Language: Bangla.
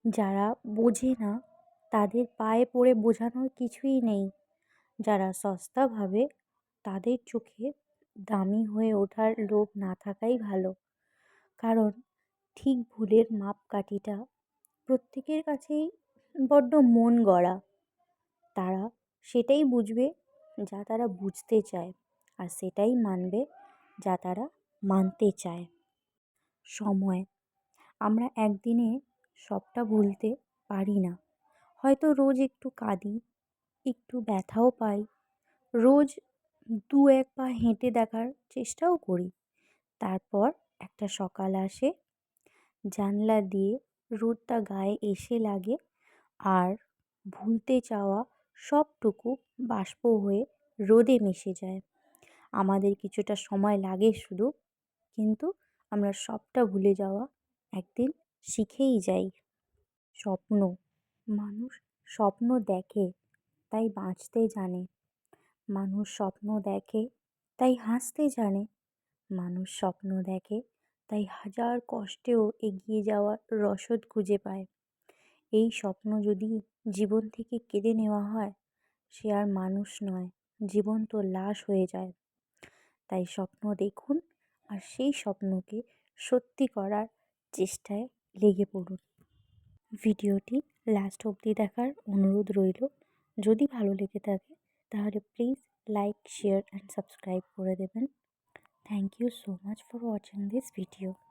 যারা বোঝে না তাদের পায়ে পড়ে বোঝানোর কিছুই নেই। যারা সস্তা ভাবে তাদের চোখে দামি হয়ে ওঠার লোভ না থাকাই ভালো। কারণ ঠিক ভুলের মাপকাঠিটা প্রত্যেকের কাছেই বড্ড মন গড়া। তারা সেটাই বুঝবে যা তারা বুঝতে চায়, আর সেটাই মানবে যা তারা মানতে চায়। সময়, আমরা একদিনে সবটা ভুলতে পারি না। হয়তো রোজ একটু কাঁদি, একটু ব্যথাও পাই, রোজ দু এক পা হেঁটে দেখার চেষ্টাও করি। তারপর একটা সকাল আসে, জানলা দিয়ে রোদটা গায়ে এসে লাগে, আর ভুলতে চাওয়া সবটুকু বাষ্প হয়ে রোদে মিশে যায়। আমাদের কিছুটা সময় লাগে শুধু, কিন্তু আমরা সবটা ভুলে যাওয়া একদিন শিখেই যাই। স্বপ্ন, মানুষ স্বপ্ন দেখে তাই বাঁচতে জানে। মানুষ স্বপ্ন দেখে তাই হাসতে জানে। মানুষ স্বপ্ন দেখে তাই হাজার কষ্টেও এগিয়ে যাওয়ার রসদ খুঁজে পায়। এই স্বপ্ন যদি জীবন থেকে কেড়ে নেওয়া হয়, সে আর মানুষ নয়, জীবন্ত লাশ হয়ে যায়। তাই স্বপ্ন দেখুন, আর সেই স্বপ্নকে সত্যি করার চেষ্টায় লেগে পড়ুন। ভিডিওটি লাস্ট অবধি দেখার অনুরোধ রইল। যদি ভালো লেগে থাকে তাহলে please like, share and subscribe করে দেবেন। Thank you so much for watching this video.